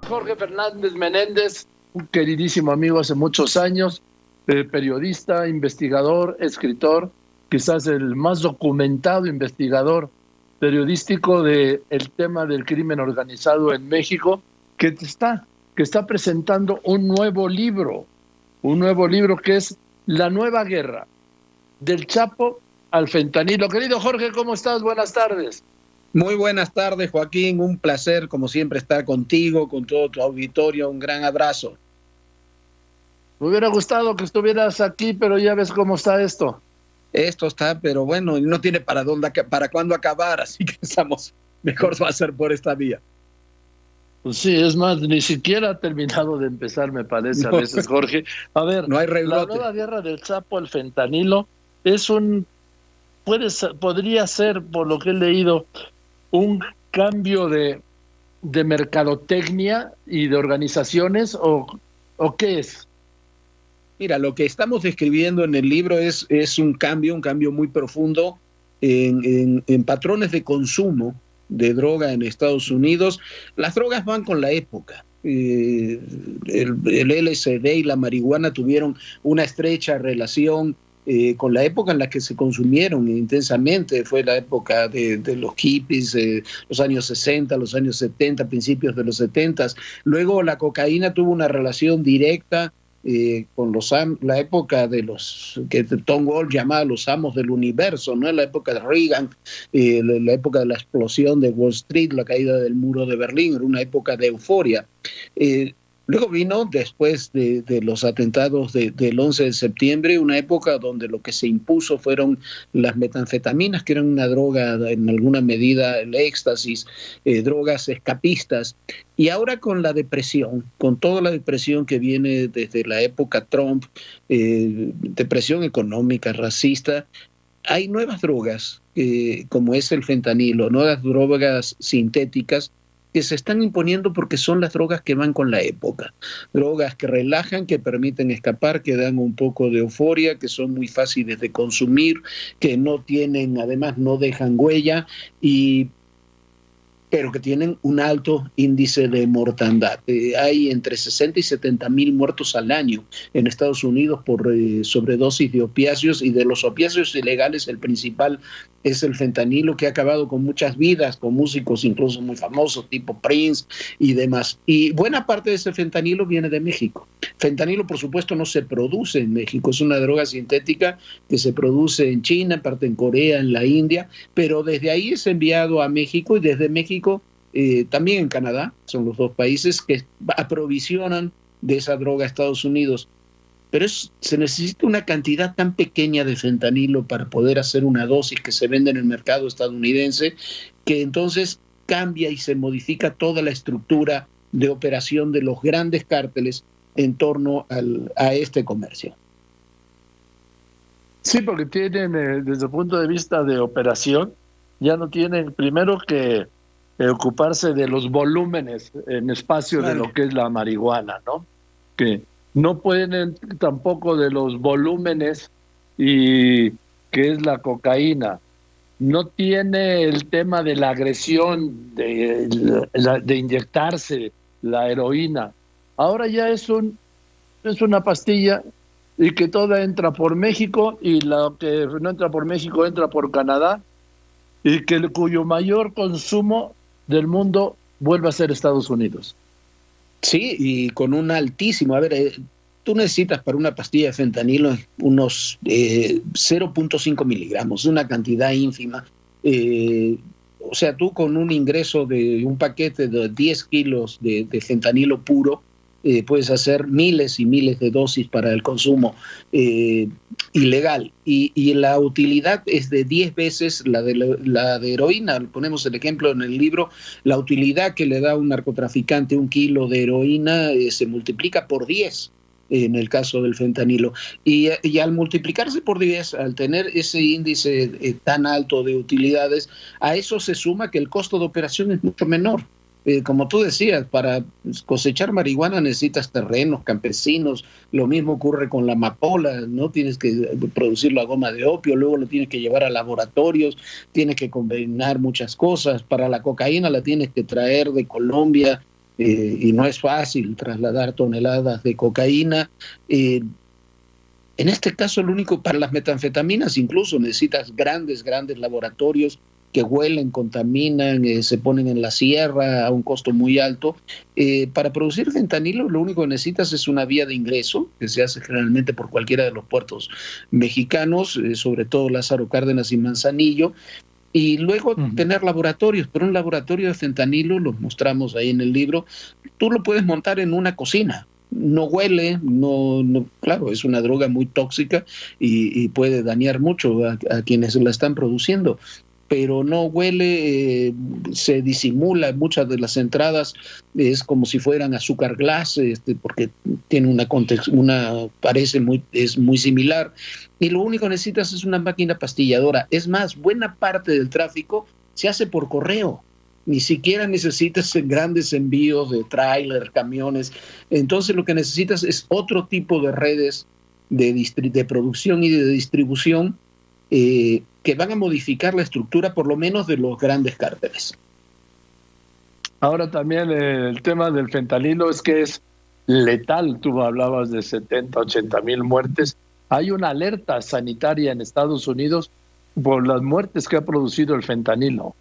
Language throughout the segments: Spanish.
Jorge Fernández Menéndez, un queridísimo amigo hace muchos años, periodista, investigador, escritor, quizás el más documentado investigador periodístico del tema del crimen organizado en México, que está presentando un nuevo libro que es La Nueva Guerra, del Chapo al fentanilo. Querido Jorge, ¿cómo estás? Buenas tardes. Muy buenas tardes, Joaquín. Un placer, como siempre, estar contigo, con todo tu auditorio. Un gran abrazo. Me hubiera gustado que estuvieras aquí, pero ya ves cómo está esto. Esto está, pero bueno, no tiene para cuándo acabar, así que mejor va a ser por esta vía. Pues sí, es más, ni siquiera ha terminado de empezar, me parece, a veces, Jorge. A ver, no hay La Nueva Guerra del Chapo al fentanilo podría ser, por lo que he leído, un cambio de mercadotecnia y de organizaciones, o qué es. Mira, lo que estamos describiendo en el libro es un cambio muy profundo en patrones de consumo de droga en Estados Unidos. Las drogas van con la época. El LSD y la marihuana tuvieron una estrecha relación con la época en la que se consumieron intensamente. Fue la época de los hippies, los años 60, los años 70, principios de los 70. Luego la cocaína tuvo una relación directa con la época de los que Tom Wolfe llamaba los amos del universo, ¿no? La época de Reagan, la época de la explosión de Wall Street, la caída del muro de Berlín, era una época de euforia. Luego vino, después de los atentados del 11 de septiembre, una época donde lo que se impuso fueron las metanfetaminas, que eran una droga, en alguna medida el éxtasis, drogas escapistas. Y ahora con la depresión, con toda la depresión que viene desde la época Trump, depresión económica, racista, hay nuevas drogas, como es el fentanilo, nuevas drogas sintéticas, que se están imponiendo porque son las drogas que van con la época. Drogas que relajan, que permiten escapar, que dan un poco de euforia, que son muy fáciles de consumir, que además no dejan huella, pero que tienen un alto índice de mortandad. Hay entre 60 y 70 mil muertos al año en Estados Unidos por sobredosis de opiáceos, y de los opiáceos ilegales el principal es el fentanilo, que ha acabado con muchas vidas, con músicos incluso muy famosos tipo Prince y demás. Y buena parte de ese fentanilo viene de México. Fentanilo, por supuesto, no se produce en México, es una droga sintética que se produce en China, en parte en Corea, en la India, pero desde ahí es enviado a México, y desde México también en Canadá, son los dos países que aprovisionan de esa droga a Estados Unidos. Pero se necesita una cantidad tan pequeña de fentanilo para poder hacer una dosis que se vende en el mercado estadounidense, que entonces cambia y se modifica toda la estructura de operación de los grandes cárteles en torno a este comercio. Sí, porque tienen, desde el punto de vista de operación, ya no tienen primero que ocuparse de los volúmenes en espacio, claro, de lo que es la marihuana, ¿no? Que no pueden tampoco de los volúmenes y que es la cocaína. No tiene el tema de la agresión, de inyectarse la heroína. Ahora ya es una pastilla, y que toda entra por México, y la que no entra por México entra por Canadá, y cuyo mayor consumo del mundo vuelve a ser Estados Unidos. Sí, y con un altísimo, tú necesitas para una pastilla de fentanilo unos 0.5 miligramos, una cantidad ínfima. O sea, tú con un ingreso de un paquete de 10 kilos de fentanilo puro, puedes hacer miles y miles de dosis para el consumo ilegal, y la utilidad es de 10 veces la de heroína. Ponemos el ejemplo en el libro, la utilidad que le da a un narcotraficante un kilo de heroína se multiplica por 10 en el caso del fentanilo, y al multiplicarse por 10, al tener ese índice tan alto de utilidades, a eso se suma que el costo de operación es mucho menor. Como tú decías, para cosechar marihuana necesitas terrenos, campesinos. Lo mismo ocurre con la amapola, ¿no? Tienes que producir la goma de opio, luego lo tienes que llevar a laboratorios, tienes que combinar muchas cosas. Para la cocaína la tienes que traer de Colombia, y no es fácil trasladar toneladas de cocaína. En este caso, lo único, para las metanfetaminas incluso necesitas grandes laboratorios que huelen, contaminan, se ponen en la sierra a un costo muy alto. Para producir fentanilo lo único que necesitas es una vía de ingreso, que se hace generalmente por cualquiera de los puertos mexicanos, sobre todo Lázaro Cárdenas y Manzanillo, y luego tener laboratorios. Pero un laboratorio de fentanilo, los mostramos ahí en el libro, tú lo puedes montar en una cocina. No huele, claro, es una droga muy tóxica y puede dañar mucho a quienes la están produciendo, pero no huele, se disimula. Muchas de las entradas es como si fueran azúcar glass, porque tiene es muy similar, y lo único que necesitas es una máquina pastilladora. Es más, buena parte del tráfico se hace por correo. Ni siquiera necesitas grandes envíos de tráiler, camiones. Entonces lo que necesitas es otro tipo de redes de producción y de distribución, que van a modificar la estructura por lo menos de los grandes cárteles. Ahora también el tema del fentanilo es que es letal. Tú hablabas de 70, 80 mil muertes. Hay una alerta sanitaria en Estados Unidos por las muertes que ha producido el fentanilo.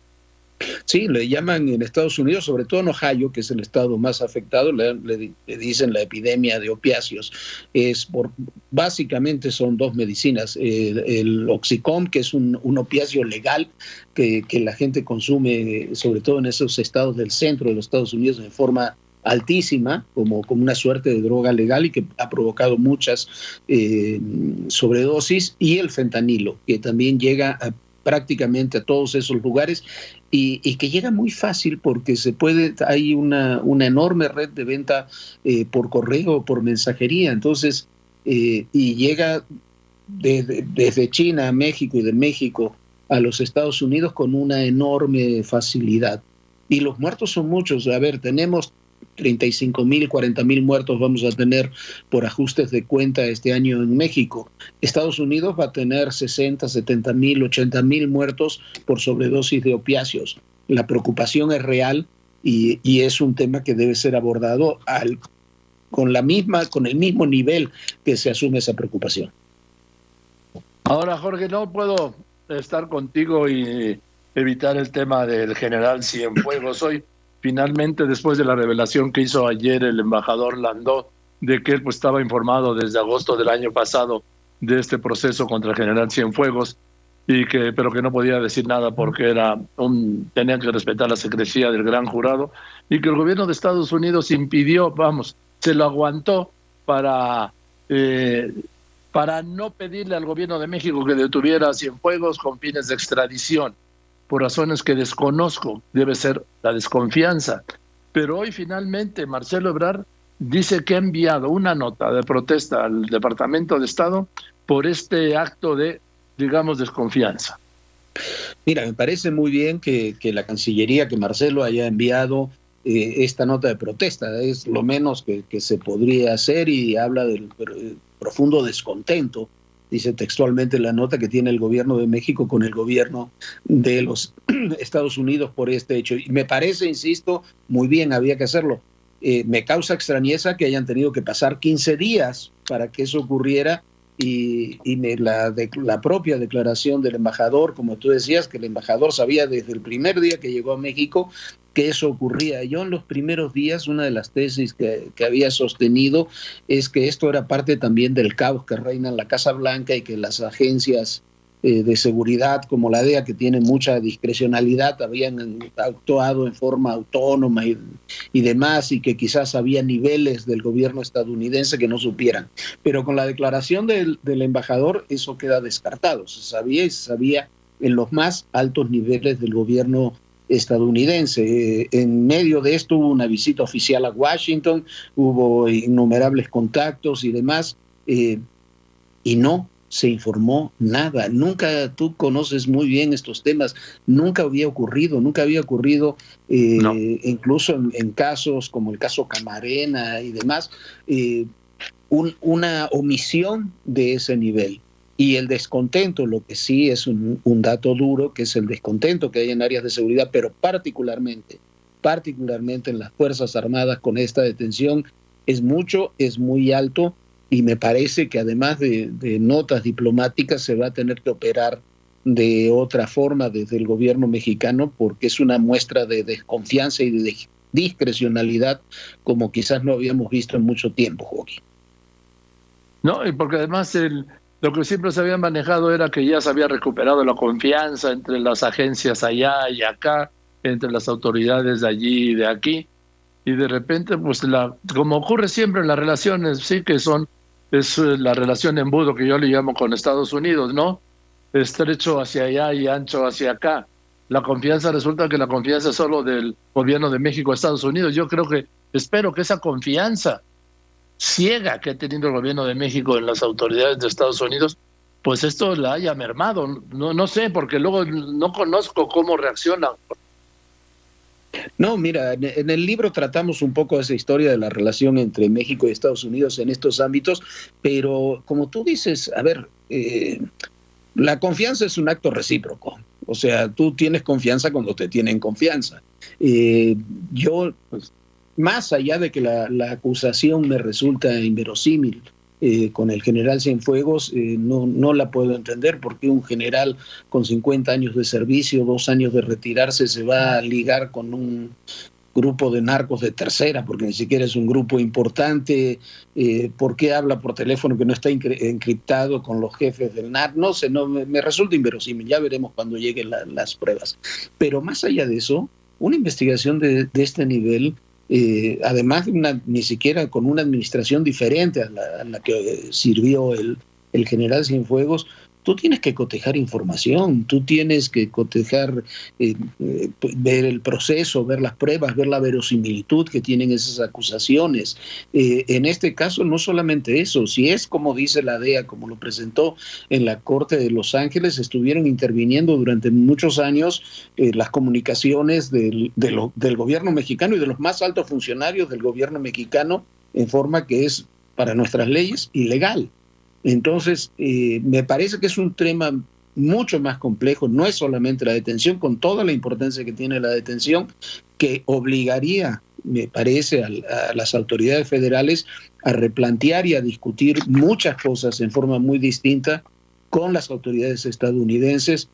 Sí, le llaman en Estados Unidos, sobre todo en Ohio, que es el estado más afectado, le dicen la epidemia de opiáceos. Básicamente son dos medicinas, el Oxycontin, que es un opiáceo legal que la gente consume, sobre todo en esos estados del centro de los Estados Unidos, de forma altísima, como una suerte de droga legal, y que ha provocado muchas sobredosis, y el fentanilo, que también llega prácticamente a todos esos lugares, y que llega muy fácil porque hay una enorme red de venta por correo, por mensajería. Entonces, y llega desde China a México y de México a los Estados Unidos con una enorme facilidad. Y los muertos son muchos. A ver, tenemos 35,000, 40,000 muertos vamos a tener por ajustes de cuenta este año en México. Estados Unidos va a tener 60, 70,000, 80,000 muertos por sobredosis de opiáceos. La preocupación es real y es un tema que debe ser abordado con el mismo nivel que se asume esa preocupación. Ahora, Jorge, no puedo estar contigo y evitar el tema del general Cienfuegos. Hoy, finalmente, después de la revelación que hizo ayer el embajador Landó, de que él estaba informado desde agosto del año pasado de este proceso contra el general Cienfuegos, pero que no podía decir nada porque tenían que respetar la secrecía del gran jurado, y que el gobierno de Estados Unidos se lo aguantó para no pedirle al gobierno de México que detuviera a Cienfuegos con fines de extradición, por razones que desconozco. Debe ser la desconfianza. Pero hoy finalmente Marcelo Ebrard dice que ha enviado una nota de protesta al Departamento de Estado por este acto de, digamos, desconfianza. Mira, me parece muy bien que la Cancillería, que Marcelo haya enviado esta nota de protesta. Es lo menos que se podría hacer, y habla del profundo descontento, dice textualmente la nota, que tiene el gobierno de México con el gobierno de los Estados Unidos por este hecho. Y me parece, insisto, muy bien, había que hacerlo. Me causa extrañeza que hayan tenido que pasar 15 días para que eso ocurriera, y la propia declaración del embajador, como tú decías, que el embajador sabía desde el primer día que llegó a México que eso ocurría. Yo en los primeros días, una de las tesis que había sostenido es que esto era parte también del caos que reina en la Casa Blanca, y que las agencias de seguridad como la DEA, que tienen mucha discrecionalidad, habían actuado en forma autónoma y demás, y que quizás había niveles del gobierno estadounidense que no supieran. Pero con la declaración del embajador eso queda descartado. Se sabía en los más altos niveles del gobierno estadounidense. En medio de esto hubo una visita oficial a Washington, hubo innumerables contactos y demás, y no se informó nada. Nunca, tú conoces muy bien estos temas, nunca había ocurrido, no. Incluso en casos como el caso Camarena y demás, una omisión de ese nivel. Y el descontento, lo que sí es un dato duro, que es el descontento que hay en áreas de seguridad, pero particularmente particularmente en las Fuerzas Armadas con esta detención, es mucho, es muy alto, y me parece que además de notas diplomáticas se va a tener que operar de otra forma desde el gobierno mexicano, porque es una muestra de desconfianza y de discrecionalidad como quizás no habíamos visto en mucho tiempo, Joaquín. No, y porque además lo que siempre se había manejado era que ya se había recuperado la confianza entre las agencias allá y acá, entre las autoridades de allí y de aquí, y de repente, pues como ocurre siempre en las relaciones, sí que es la relación embudo que yo le llamo con Estados Unidos, ¿no? Estrecho hacia allá y ancho hacia acá. La confianza, resulta que la confianza es solo del gobierno de México a Estados Unidos. Yo espero que esa confianza ciega que ha tenido el gobierno de México en las autoridades de Estados Unidos, pues esto la haya mermado. No sé, porque luego no conozco cómo reaccionan. No, mira, en el libro tratamos un poco esa historia de la relación entre México y Estados Unidos en estos ámbitos, pero como tú dices, a ver, la confianza es un acto recíproco. O sea, tú tienes confianza cuando te tienen confianza. Yo, pues, más allá de que la acusación me resulta inverosímil con el general Cienfuegos, no la puedo entender, porque un general con 50 años de servicio, 2 años de retirarse, se va a ligar con un grupo de narcos de tercera, porque ni siquiera es un grupo importante. ¿Por qué habla por teléfono que no está encriptado con los jefes del NAR? No sé, me resulta inverosímil. Ya veremos cuando lleguen las pruebas. Pero más allá de eso, una investigación de este nivel, además de ni siquiera con una administración diferente a la que sirvió el general Cienfuegos, tú tienes que cotejar información, tú tienes que cotejar, ver el proceso, ver las pruebas, ver la verosimilitud que tienen esas acusaciones. En este caso, no solamente eso, si es como dice la DEA, como lo presentó en la Corte de Los Ángeles, estuvieron interviniendo durante muchos años las comunicaciones del gobierno mexicano y de los más altos funcionarios del gobierno mexicano, en forma que es, para nuestras leyes, ilegal. Entonces, me parece que es un tema mucho más complejo, no es solamente la detención, con toda la importancia que tiene la detención, que obligaría, me parece, a las autoridades federales a replantear y a discutir muchas cosas en forma muy distinta con las autoridades estadounidenses,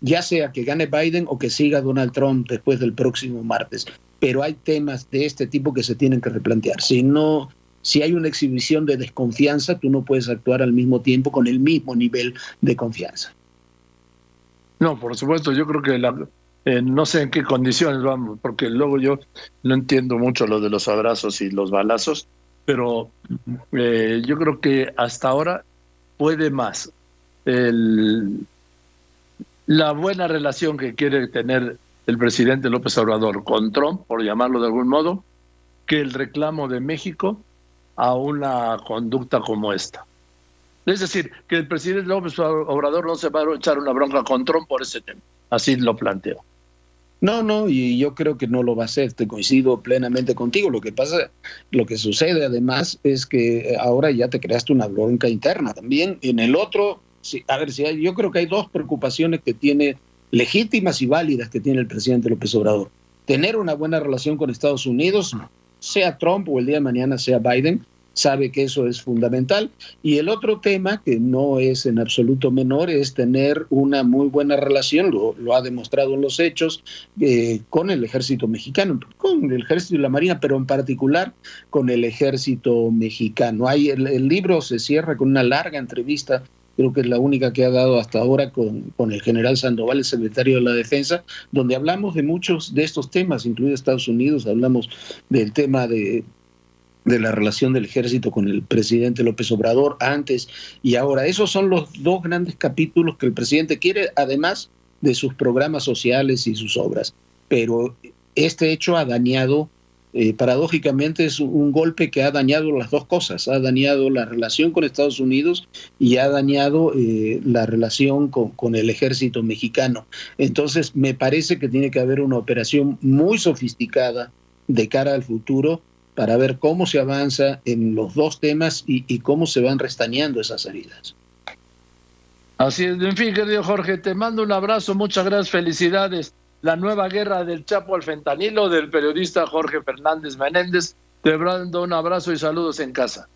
ya sea que gane Biden o que siga Donald Trump después del próximo martes. Pero hay temas de este tipo que se tienen que replantear. Si hay una exhibición de desconfianza, tú no puedes actuar al mismo tiempo con el mismo nivel de confianza. No, por supuesto, yo creo que no sé en qué condiciones vamos, porque luego yo no entiendo mucho lo de los abrazos y los balazos, pero yo creo que hasta ahora puede más la buena relación que quiere tener el presidente López Obrador con Trump, por llamarlo de algún modo, que el reclamo de México a una conducta como esta. Es decir, que el presidente López Obrador no se va a echar una bronca con Trump por ese tema. Así lo planteo. No, y yo creo que no lo va a hacer, te coincido plenamente contigo. Lo que sucede además es que ahora ya te creaste una bronca interna también. En el otro, yo creo que hay dos preocupaciones que tiene, legítimas y válidas, que tiene el presidente López Obrador. Tener una buena relación con Estados Unidos, sea Trump o el día de mañana sea Biden, sabe que eso es fundamental. Y el otro tema, que no es en absoluto menor, es tener una muy buena relación, lo ha demostrado en los hechos, con el ejército mexicano, con el ejército y la marina, pero en particular con el ejército mexicano. El libro se cierra con una larga entrevista, creo que es la única que ha dado hasta ahora con el general Sandoval, el secretario de la Defensa, donde hablamos de muchos de estos temas, incluido Estados Unidos, hablamos del tema de la relación del ejército con el presidente López Obrador antes y ahora. Esos son los dos grandes capítulos que el presidente quiere, además de sus programas sociales y sus obras. Pero este hecho ha dañado, paradójicamente es un golpe que ha dañado las dos cosas, ha dañado la relación con Estados Unidos y ha dañado la relación con el ejército mexicano. Entonces me parece que tiene que haber una operación muy sofisticada de cara al futuro para ver cómo se avanza en los dos temas y cómo se van restañando esas heridas. Así es. En fin, querido Jorge, te mando un abrazo, muchas gracias, felicidades La nueva guerra del Chapo al fentanilo, del periodista Jorge Fernández Menéndez. Te mando un abrazo y saludos en casa.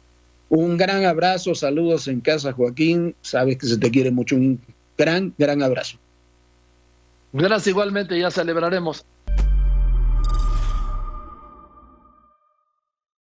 Un gran abrazo, saludos en casa, Joaquín. Sabes que se te quiere mucho. Un gran abrazo. Gracias igualmente, ya celebraremos.